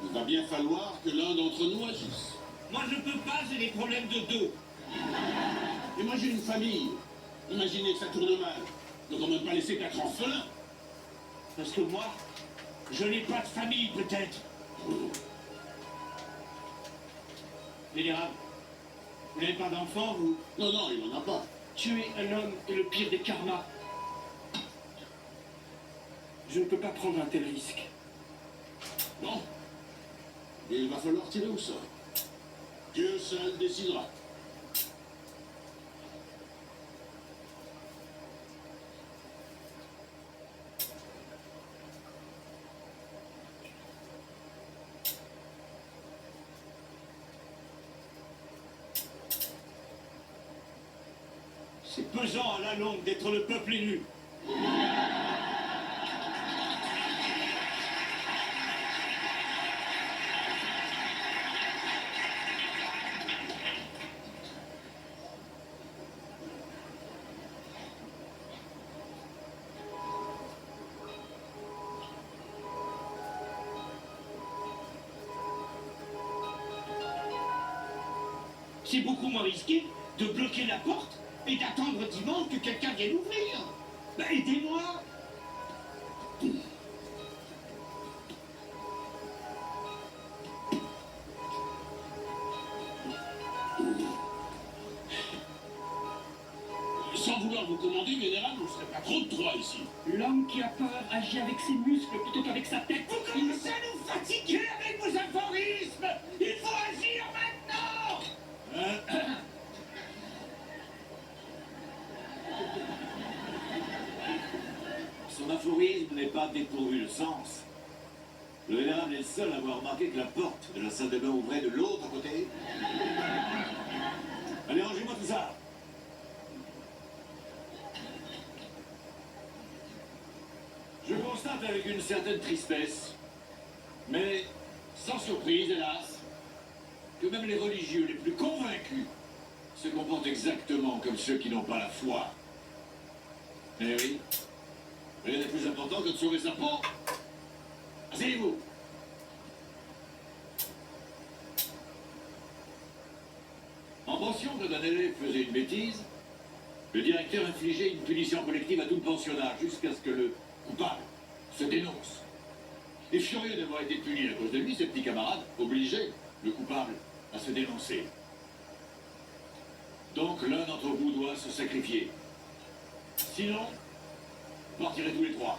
Il va bien falloir que l'un d'entre nous agisse. Moi, je peux pas, j'ai des problèmes de dos. Et moi j'ai une famille. Imaginez que ça tourne mal. Ne quand même pas laisser 4 orphelins. Parce que moi, je n'ai pas de famille, peut-être. Vénérable, vous n'avez pas d'enfant, vous? Non, non, il n'en a pas. Tuer un homme est le pire des karmas. Je ne peux pas prendre un tel risque. Non. Et il va falloir tirer au sort. Dieu seul décidera. C'est pesant à la longue d'être le peuple élu. C'est beaucoup moins risqué de bloquer la porte et d'attendre dimanche que quelqu'un vienne ouvrir. Bah, aidez-moi. Sans vouloir vous commander, Vénérable, vous ne serez pas trop de trois ici. L'homme qui a peur agit avec ses muscles plutôt qu'avec sa tête. Vous commencez à nous fatiguer avec vos aphorismes. Il faut agir maintenant. Son aphorisme n'est pas dépourvu de sens. Le vénérable est le seul à avoir remarqué que la porte de la salle de bain ouvrait de l'autre côté. Allez, rangez-moi tout ça. Je constate avec une certaine tristesse, mais sans surprise, hélas, que même les religieux les plus convaincus se comportent exactement comme ceux qui n'ont pas la foi. Eh oui, rien n'est plus important que de sauver sa peau. Asseyez-vous. En pension, quand un élève faisait une bêtise, le directeur infligeait une punition collective à tout le pensionnat jusqu'à ce que le coupable se dénonce. Et furieux d'avoir été puni à cause de lui, ses petits camarades obligeaient le coupable à se dénoncer. Donc l'un d'entre vous doit se sacrifier. Sinon, vous partirez tous les trois.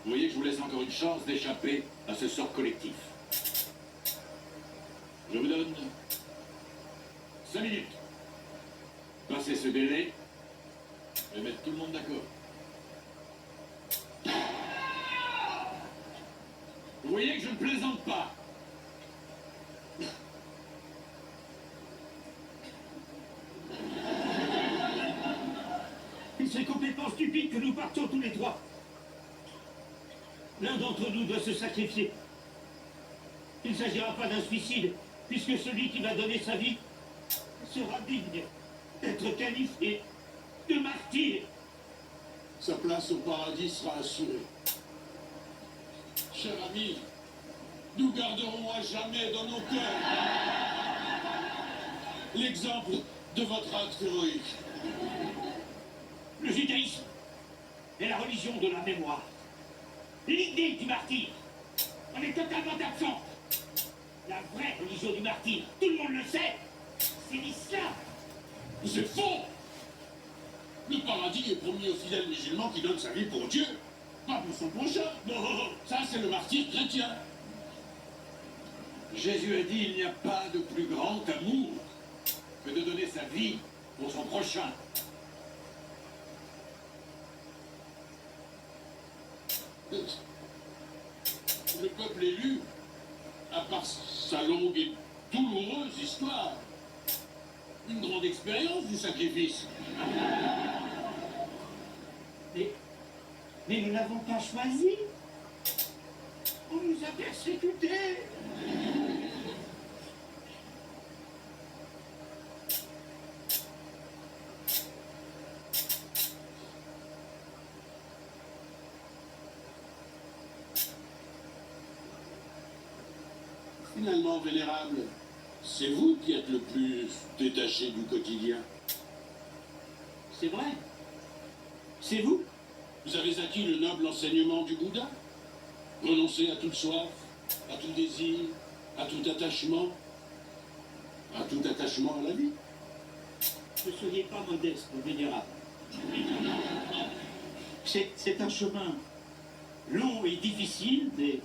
Vous voyez que je vous laisse encore une chance d'échapper à ce sort collectif. Je vous donne 5 minutes. Passez ce délai et mettre tout le monde d'accord. Vous voyez que je ne plaisante pas. Il serait complètement stupide que nous partions tous les trois. L'un d'entre nous doit se sacrifier. Il ne s'agira pas d'un suicide, puisque celui qui va donner sa vie sera digne d'être qualifié de martyr. Sa place au paradis sera assurée. Cher ami, nous garderons à jamais dans nos cœurs l'exemple de votre acte héroïque. Le judaïsme est la religion de la mémoire. L'idée du martyr en est totalement absente. La vraie religion du martyr, tout le monde le sait, c'est l'islam. C'est faux! Le paradis est promis aux fidèles musulmans qui donnent sa vie pour Dieu, pas pour son prochain. Non, ça c'est le martyr chrétien. Jésus a dit il n'y a pas de plus grand amour que de donner sa vie pour son prochain. Le peuple élu, à part sa longue et douloureuse histoire, une grande expérience du sacrifice. Mais nous n'avons pas choisi. On nous a persécutés. Finalement, vénérable, c'est vous qui êtes le plus détaché du quotidien. C'est vrai. C'est vous. Vous avez acquis le noble enseignement du Bouddha. Renoncez à toute soif, à tout désir, à tout attachement à la vie. Ne soyez pas modeste, vénérable. C'est un chemin long et difficile, mais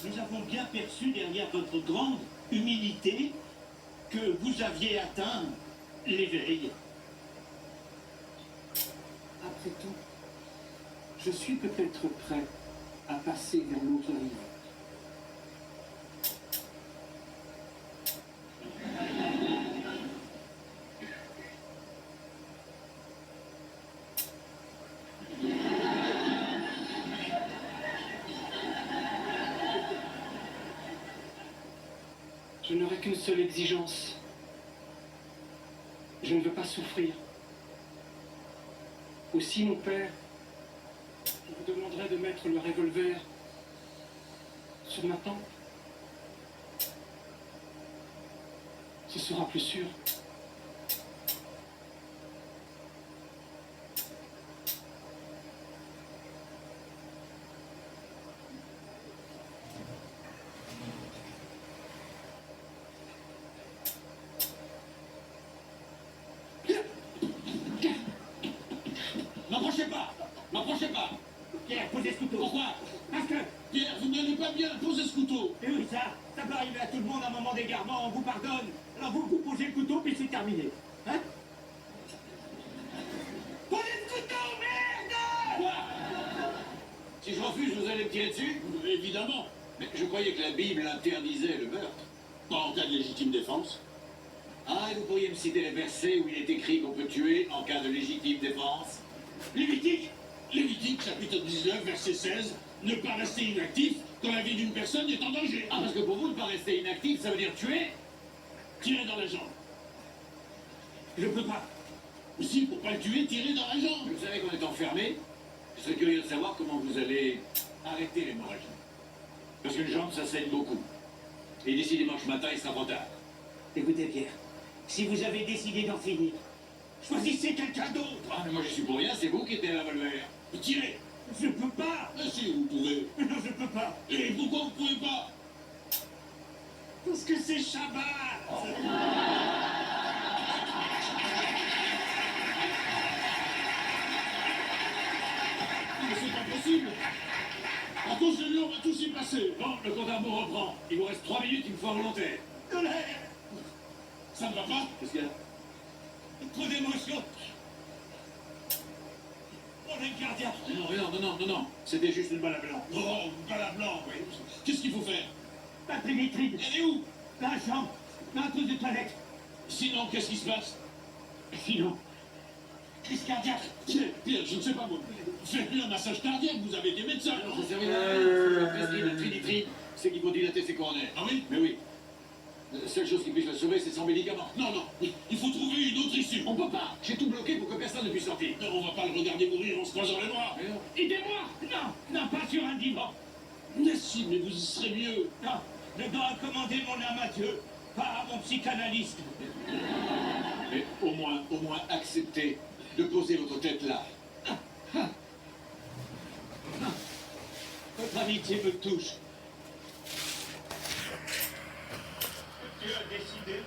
nous avons bien perçu derrière votre grande humilité que vous aviez atteint l'éveil. Après tout, je suis peut-être prêt à passer vers l'autre rive. Je n'aurai qu'une seule exigence. Je ne veux pas souffrir. Aussi, mon père, je vous demanderai de mettre le revolver sur ma tempe. Ce sera plus sûr. M'approchez pas. Pierre, posez ce couteau. Pourquoi? Parce que... Pierre, vous n'allez pas bien, posez ce couteau. Et oui, ça peut arriver à tout le monde à un moment d'égarement, on vous pardonne. Alors vous posez le couteau, puis c'est terminé. Hein? Posez ce couteau, merde! Quoi? Si je refuse, vous allez me tirer dessus? Évidemment. Mais je croyais que la Bible interdisait le meurtre. Pas en cas de légitime défense. Ah, et vous pourriez me citer les versets où il est écrit qu'on peut tuer en cas de légitime défense? Lévitique, chapitre 19, verset 16. Ne pas rester inactif quand la vie d'une personne est en danger. Ah, parce que pour vous, ne pas rester inactif, ça veut dire tuer? Tirer dans la jambe. Je peux pas. Aussi, pour pas le tuer, tirer dans la jambe. Vous savez qu'on est enfermé. Je serais curieux de savoir comment vous allez arrêter l'hémorragie. Parce qu'une jambe, ça saigne beaucoup. Et d'ici dimanche matin, il sera trop tard. Écoutez, Pierre, si vous avez décidé d'en finir, choisissez quelqu'un d'autre. Ah, mais moi, je suis pour rien, c'est vous qui êtes à la revolver. Tirez. Je peux pas. Ah si, vous pouvez. Non, je peux pas. Et pourquoi vous pouvez pas? Parce que c'est Shabbat. Mais c'est pas possible. À cause de lui, on va tous y passer. Bon, le compte à rebours reprend. Il vous reste 3 minutes, il me faut un volontaire. Colère. Ça ne va pas? Qu'est-ce qu'il y a? Trop d'émotion. On est gardien. Non. C'était juste une balle à blanc. Oh, une balle à blanc, oui. Qu'est-ce qu'il faut faire? La pénétrine. Elle est où? La chambre. Dans la trousse de toilette. Sinon, qu'est-ce qui se passe? Sinon, crise cardiaque. Pierre, je ne sais pas moi. Faites-lui un massage cardiaque, vous avez des médecins. Ça servira à rien. La trinitrine, c'est qu'il faut dilater ses coronaires. Ah oui? Mais oui. La seule chose qui puisse le sauver, c'est son médicament. Non, non, il faut trouver une autre issue. On peut pas. J'ai tout bloqué pour que personne ne puisse sortir. Non, on va pas le regarder mourir en se croisant les bras. Aidez-moi! Non, non, pas sur un divan. Nassim, mais vous y serez mieux. Non, je dois commander mon âme à Dieu, pas à mon psychanalyste. Mais au moins acceptez de poser votre tête là. Votre amitié me touche. Dieu a décidé